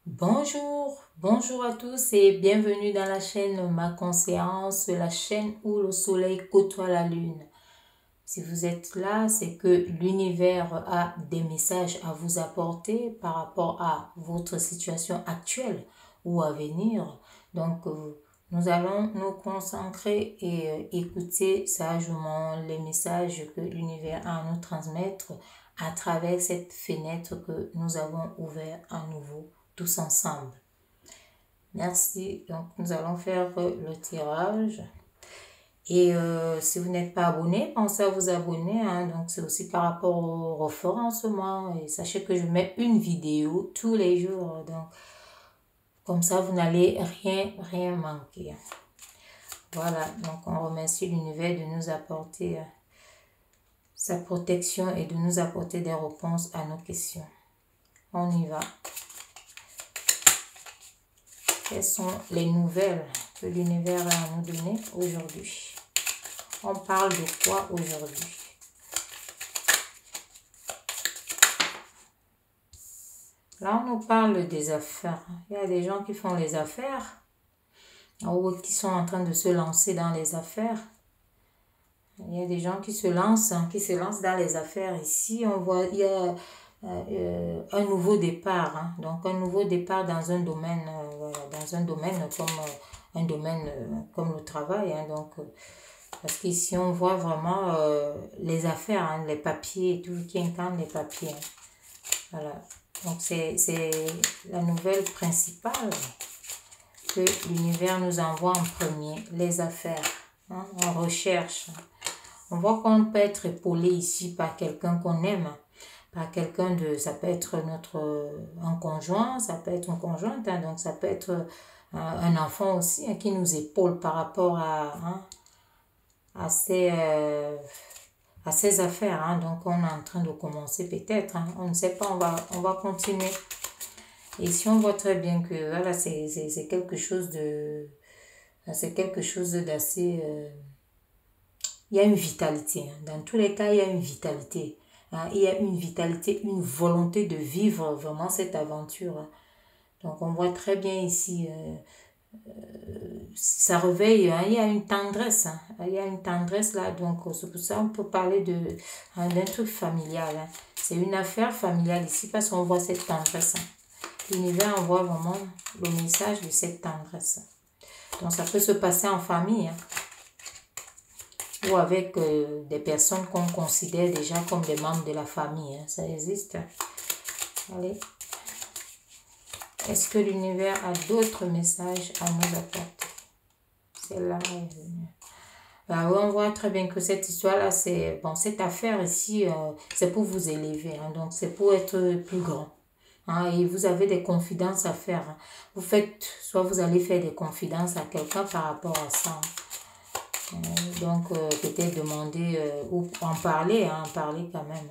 Bonjour à tous et bienvenue dans la chaîne Ma Conscience, la chaîne où le soleil côtoie la lune. Si vous êtes là, c'est que l'univers a des messages à vous apporter par rapport à votre situation actuelle ou à venir. Donc, nous allons nous concentrer et écouter sagement les messages que l'univers a à nous transmettre à travers cette fenêtre que nous avons ouverte à nouveau tous ensemble. Merci. Donc, nous allons faire le tirage. Et si vous n'êtes pas abonné, pensez à vous abonner. Donc, c'est aussi par rapport au référencement. Et sachez que je mets une vidéo tous les jours. Donc, comme ça, vous n'allez rien manquer. Voilà. Donc, on remercie l'univers de nous apporter sa protection et de nous apporter des réponses à nos questions. On y va. Quelles sont les nouvelles que l'univers a à nous donner aujourd'hui? On parle de quoi aujourd'hui? Là, on nous parle des affaires. Il y a des gens qui font les affaires ou qui sont en train de se lancer dans les affaires. Il y a des gens qui se lancent dans les affaires. Ici, on voit, il y a un nouveau départ. Donc, un nouveau départ dans un domaine, comme le travail. Donc, parce qu'ici, on voit vraiment les affaires, les papiers et tout, qui incarne les papiers. Voilà. Donc, c'est la nouvelle principale que l'univers nous envoie en premier, les affaires. On recherche. On voit qu'on peut être épaulé ici par quelqu'un qu'on aime, par quelqu'un de... Ça peut être un conjoint, ça peut être une conjointe, donc ça peut être un enfant aussi qui nous épaule par rapport à ces affaires. Donc, on est en train de commencer peut-être. On ne sait pas, on va continuer. Et si on voit très bien que voilà, c'est quelque chose de... C'est quelque chose d'assez... il y a une vitalité. Dans tous les cas, il y a une vitalité. Il y a une vitalité, une volonté de vivre vraiment cette aventure. Donc, on voit très bien ici... ça réveille, il y a une tendresse, il y a une tendresse là, donc c'est pour ça qu'on peut parler d'un truc familial. C'est une affaire familiale ici parce qu'on voit cette tendresse. L'univers envoie vraiment le message de cette tendresse. Donc ça peut se passer en famille ou avec des personnes qu'on considère déjà comme des membres de la famille. Ça existe. Allez. Est-ce que l'univers a d'autres messages à nous apporter? Celle-là est venue. Bah oui, on voit très bien que cette histoire-là, c'est... Bon, cette affaire ici, c'est pour vous élever. Donc, c'est pour être plus grand. Et vous avez des confidences à faire. Vous faites... Soit vous allez faire des confidences à quelqu'un par rapport à ça. Donc, peut-être demander... ou en parler, en parler quand même.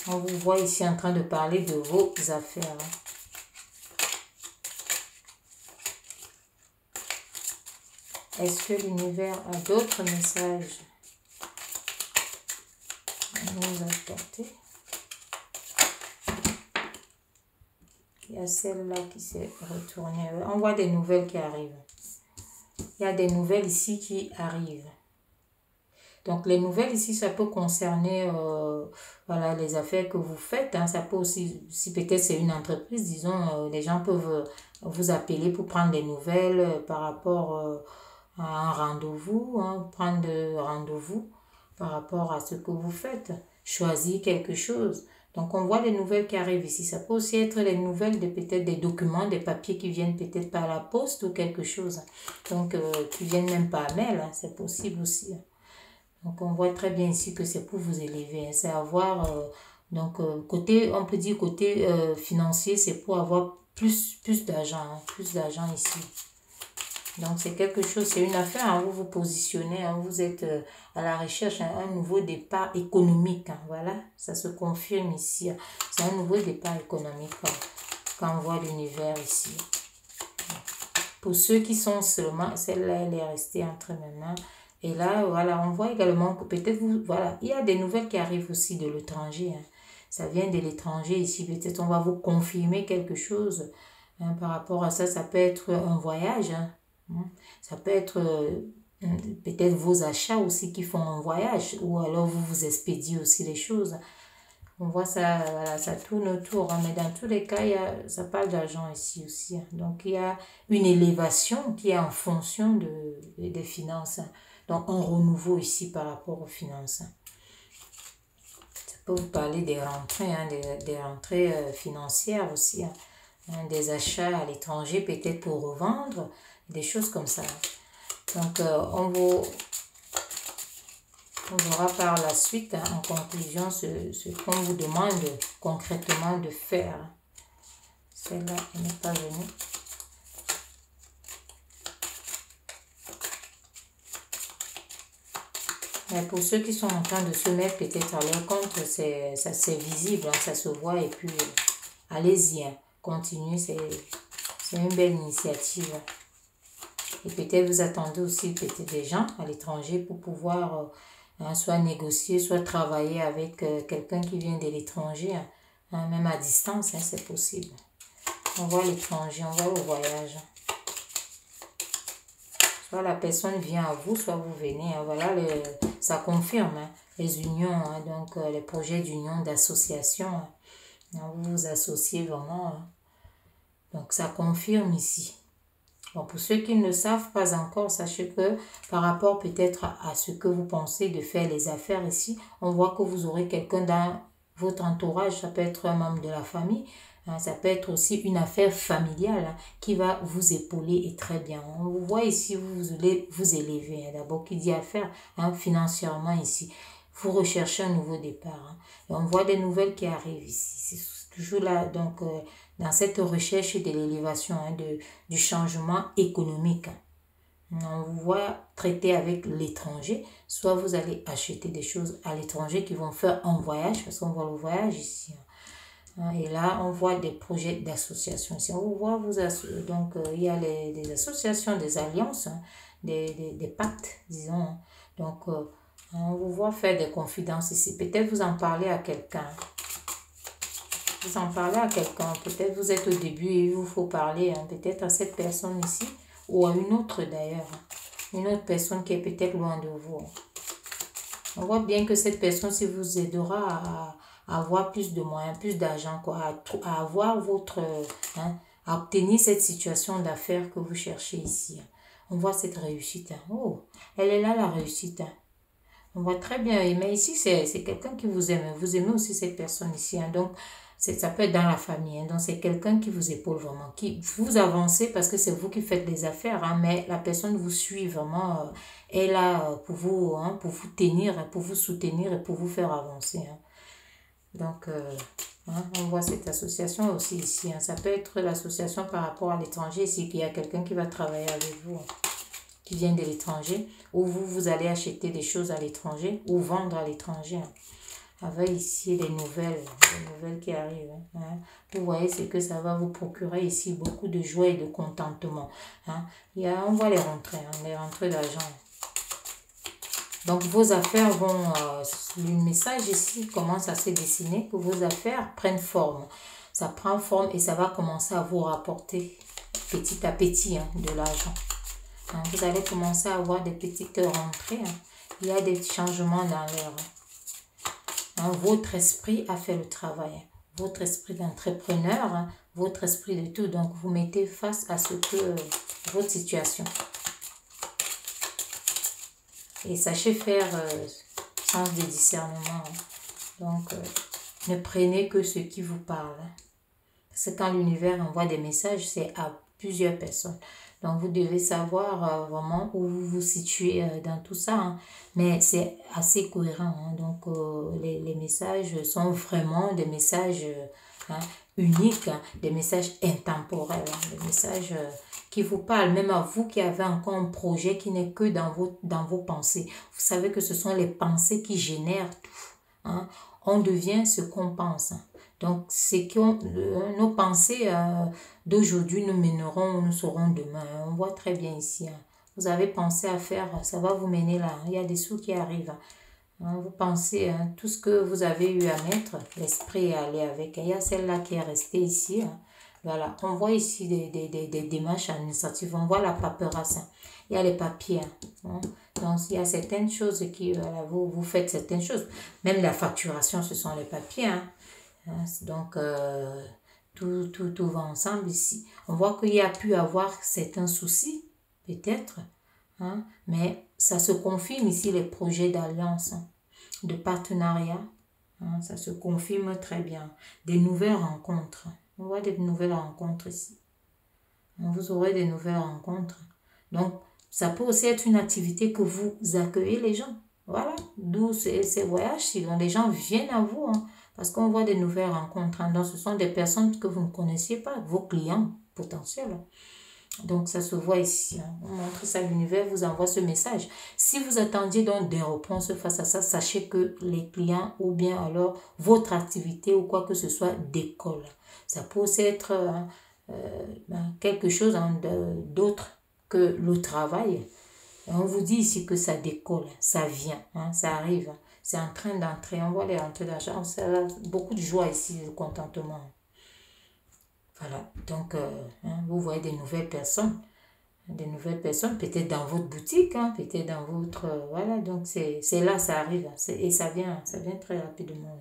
On vous voit ici en train de parler de vos affaires. Est-ce que l'univers a d'autres messages à nous apporter? Il y a celle-là qui s'est retournée. On voit des nouvelles qui arrivent. Il y a des nouvelles ici qui arrivent. Donc, les nouvelles ici, ça peut concerner voilà, les affaires que vous faites. Ça peut aussi, si peut-être c'est une entreprise, disons, les gens peuvent vous appeler pour prendre des nouvelles par rapport à un rendez-vous, prendre rendez-vous par rapport à ce que vous faites, choisir quelque chose. Donc, on voit les nouvelles qui arrivent ici. Ça peut aussi être les nouvelles de peut-être des documents, des papiers qui viennent peut-être par la poste ou quelque chose. Donc, qui viennent même par mail, c'est possible aussi. Donc, on voit très bien ici que c'est pour vous élever. C'est avoir, donc, côté, on peut dire côté financier, c'est pour avoir plus d'argent, plus d'argent ici. Donc, c'est quelque chose, c'est une affaire, vous vous positionnez, vous êtes à la recherche d'un nouveau départ économique. Voilà, ça se confirme ici. C'est un nouveau départ économique quand on voit l'univers ici. Pour ceux qui sont seulement, celle-là, elle est restée entre mes mains. Et là, voilà, on voit également que peut-être vous, voilà, il y a des nouvelles qui arrivent aussi de l'étranger. ça vient de l'étranger ici. Peut-être on va vous confirmer quelque chose par rapport à ça. Ça peut être un voyage. Ça peut être peut-être vos achats aussi qui font un voyage. Ou alors vous vous expédiez aussi les choses. On voit ça, voilà, ça tourne autour. Mais dans tous les cas, ça parle d'argent ici aussi. Donc il y a une élévation qui est en fonction des finances. Donc un renouveau ici par rapport aux finances. Peut vous parler des rentrées, des rentrées financières aussi, des achats à l'étranger peut-être pour revendre, des choses comme ça. Donc on verra par la suite en conclusion ce qu'on vous demande concrètement de faire. Celle-là, elle n'est pas venue. Mais pour ceux qui sont en train de se mettre peut-être à leur compte, c'est visible, ça se voit. Et puis, allez-y, continuez, c'est une belle initiative. Et peut-être vous attendez aussi peut-être des gens à l'étranger pour pouvoir soit négocier, soit travailler avec quelqu'un qui vient de l'étranger, même à distance, c'est possible. On voit l'étranger, on voit le voyage. Soit la personne vient à vous, soit vous venez. Voilà, ça confirme les unions, donc les projets d'union, d'association. Vous vous associez vraiment. Donc ça confirme ici. Bon, pour ceux qui ne savent pas encore, sachez que par rapport peut-être à ce que vous pensez de faire les affaires ici, on voit que vous aurez quelqu'un dans votre entourage. Ça peut être un membre de la famille. Ça peut être aussi une affaire familiale qui va vous épauler et très bien. On vous voit ici, vous allez vous élever. D'abord, qui dit affaire financièrement ici. Vous recherchez un nouveau départ. Et on voit des nouvelles qui arrivent ici. C'est toujours là, donc, dans cette recherche de l'élévation, du changement économique. On vous voit traiter avec l'étranger. Soit vous allez acheter des choses à l'étranger qui vont faire un voyage, parce qu'on voit le voyage ici. Et là, on voit des projets d'association. Ici, on voit donc il y a des associations, des alliances, des pactes, disons. Donc, on vous voit faire des confidences ici. Peut-être vous en parlez à quelqu'un. Vous en parlez à quelqu'un. Peut-être vous êtes au début et il vous faut parler peut-être à cette personne ici ou à une autre d'ailleurs. Une autre personne qui est peut-être loin de vous. On voit bien que cette personne-ci vous aidera à avoir plus de moyens, plus d'argent, à avoir à obtenir cette situation d'affaires que vous cherchez ici. On voit cette réussite. Oh, elle est là la réussite. On voit très bien, mais ici c'est quelqu'un qui vous aime. Vous aimez aussi cette personne ici. Donc, ça peut être dans la famille. Donc, c'est quelqu'un qui vous épaule vraiment, qui vous avancez parce que c'est vous qui faites les affaires, mais la personne vous suit vraiment, est là pour vous tenir, pour vous soutenir et pour vous faire avancer. Donc, on voit cette association aussi ici. Ça peut être l'association par rapport à l'étranger ici, qu'il y a quelqu'un qui va travailler avec vous, qui vient de l'étranger, ou vous allez acheter des choses à l'étranger, ou vendre à l'étranger. Avec ici les nouvelles qui arrivent. Vous voyez, c'est que ça va vous procurer ici beaucoup de joie et de contentement. On voit les rentrées d'argent. Donc, vos affaires vont... le message ici commence à se dessiner, que vos affaires prennent forme. Ça prend forme et ça va commencer à vous rapporter petit à petit de l'argent. Vous allez commencer à avoir des petites rentrées. Il y a des changements dans l'air. Votre esprit a fait le travail. Votre esprit d'entrepreneur, votre esprit de tout. Donc, vous mettez face à votre situation. Et sachez faire sens de discernement. Donc, ne prenez que ce qui vous parle. Parce que quand l'univers envoie des messages, c'est à plusieurs personnes. Donc, vous devez savoir vraiment où vous vous situez dans tout ça. Mais c'est assez cohérent. Donc, les messages sont vraiment des messages uniques, des messages intemporels, des messages qui vous parlent, même à vous qui avez encore un projet qui n'est que dans vos pensées. Vous savez que ce sont les pensées qui génèrent tout. On devient ce qu'on pense. Donc, c'est que nos pensées d'aujourd'hui nous mèneront où nous serons demain. On voit très bien ici. Vous avez pensé à faire, ça va vous mener là. Il y a des sous qui arrivent. Hein, vous pensez, hein, tout ce que vous avez eu à mettre, l'esprit est allé avec. Et il y a celle-là qui est restée ici. Hein. Voilà, on voit ici des démarches administratives, on voit la paperasse. Hein. Il y a les papiers. Hein. Donc, il y a certaines choses qui, voilà, vous faites certaines choses. Même la facturation, ce sont les papiers. Hein. Donc, tout va ensemble ici. On voit qu'il y a pu avoir certains soucis, peut-être. Hein, mais ça se confirme ici, les projets d'alliance, hein, de partenariat. Hein, ça se confirme très bien. Des nouvelles rencontres. On voit des nouvelles rencontres ici. Vous aurez des nouvelles rencontres. Donc, ça peut aussi être une activité que vous accueillez les gens. Voilà, d'où ces voyages-ci. Donc, les gens viennent à vous, hein, parce qu'on voit des nouvelles rencontres. Hein. Donc, ce sont des personnes que vous ne connaissiez pas, vos clients potentiels. Donc, ça se voit ici. Hein. On montre ça, l'univers vous envoie ce message. Si vous attendiez donc des réponses face à ça, sachez que les clients ou bien alors votre activité ou quoi que ce soit décolle. Ça peut aussi être quelque chose d'autre que le travail. Et on vous dit ici que ça décolle, ça vient, hein, ça arrive. C'est en train d'entrer. On voit les rentrées d'argent. Beaucoup de joie ici, de contentement. Voilà, donc vous voyez des nouvelles personnes peut-être dans votre boutique, hein, peut-être dans votre... voilà, donc c'est là, ça arrive, et ça vient très rapidement.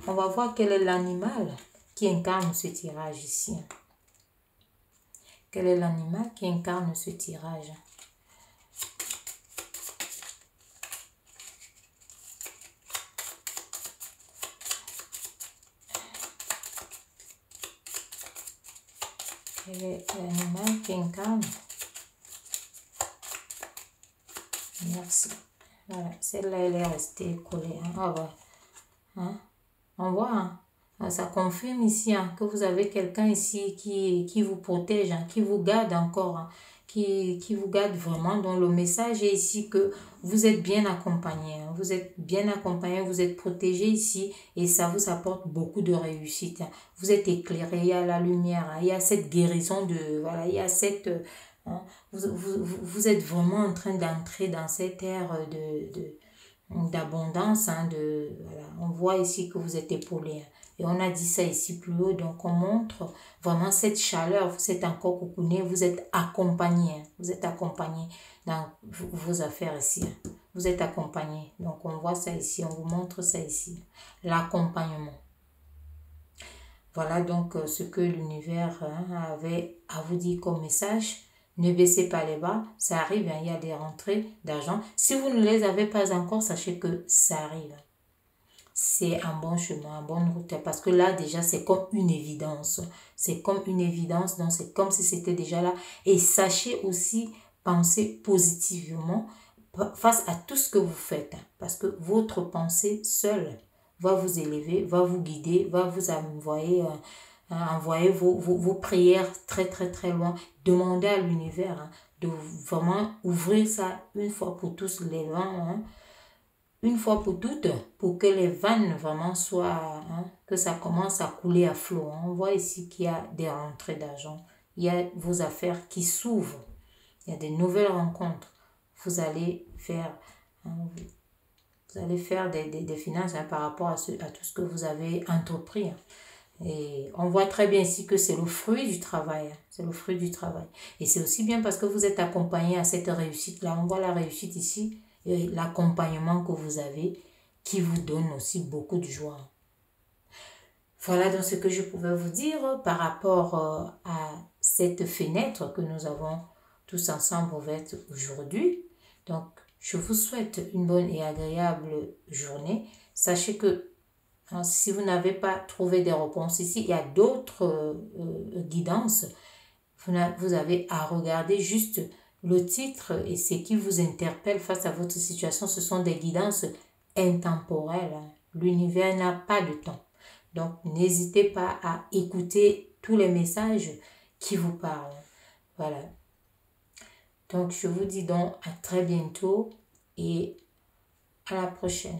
On va voir quel est l'animal qui incarne ce tirage ici. Quel est l'animal qui incarne ce tirage? Quel est l'animal qui incarne? Merci. Voilà, celle-là, elle est restée collée. Hein. Ah ouais. Hein? On voit, hein? Ça confirme ici hein, que vous avez quelqu'un ici qui vous protège, hein, qui vous garde encore, hein, qui vous garde vraiment. Donc le message est ici que vous êtes bien accompagné. Hein. Vous êtes bien accompagné, vous êtes protégé ici et ça vous apporte beaucoup de réussite. Hein. Vous êtes éclairé, il y a la lumière, hein, il y a cette guérison de... Voilà, il y a cette... Hein, vous êtes vraiment en train d'entrer dans cette ère d'abondance. Hein, voilà. On voit ici que vous êtes épaulé. Hein. Et on a dit ça ici plus haut. Donc, on montre vraiment cette chaleur. Vous êtes encore coucouné. Vous êtes accompagné. Hein. Vous êtes accompagné dans vos affaires ici. Hein. Vous êtes accompagné. Donc, on voit ça ici. On vous montre ça ici. L'accompagnement. Voilà donc ce que l'univers hein, avait à vous dire comme message. Ne baissez pas les bras, ça arrive, hein, il y a des rentrées d'argent. Si vous ne les avez pas encore, sachez que ça arrive. C'est un bon chemin, une bonne route. Parce que là, déjà, c'est comme une évidence. C'est comme une évidence, donc c'est comme si c'était déjà là. Et sachez aussi penser positivement face à tout ce que vous faites. Hein, parce que votre pensée seule va vous élever, va vous guider, va vous envoyer... envoyez vos prières très très très loin. Demandez à l'univers hein, de vraiment ouvrir ça une fois pour tous les vents, hein, une fois pour toutes, pour que les vannes vraiment soient, hein, que ça commence à couler à flot. Hein. On voit ici qu'il y a des rentrées d'argent, il y a vos affaires qui s'ouvrent, il y a des nouvelles rencontres. Vous allez faire, hein, des finances hein, par rapport à tout ce que vous avez entrepris. Hein. Et on voit très bien ici que c'est le fruit du travail. Hein. C'est le fruit du travail. Et c'est aussi bien parce que vous êtes accompagné à cette réussite-là. On voit la réussite ici et l'accompagnement que vous avez qui vous donne aussi beaucoup de joie. Voilà donc ce que je pouvais vous dire par rapport à cette fenêtre que nous avons tous ensemble ouverte aujourd'hui. Donc, je vous souhaite une bonne et agréable journée. Sachez que si vous n'avez pas trouvé des réponses ici, il y a d'autres guidances. Vous avez à regarder juste le titre et ce qui vous interpelle face à votre situation. Ce sont des guidances intemporelles. L'univers n'a pas de temps. Donc, n'hésitez pas à écouter tous les messages qui vous parlent. Voilà. Donc, je vous dis donc à très bientôt et à la prochaine.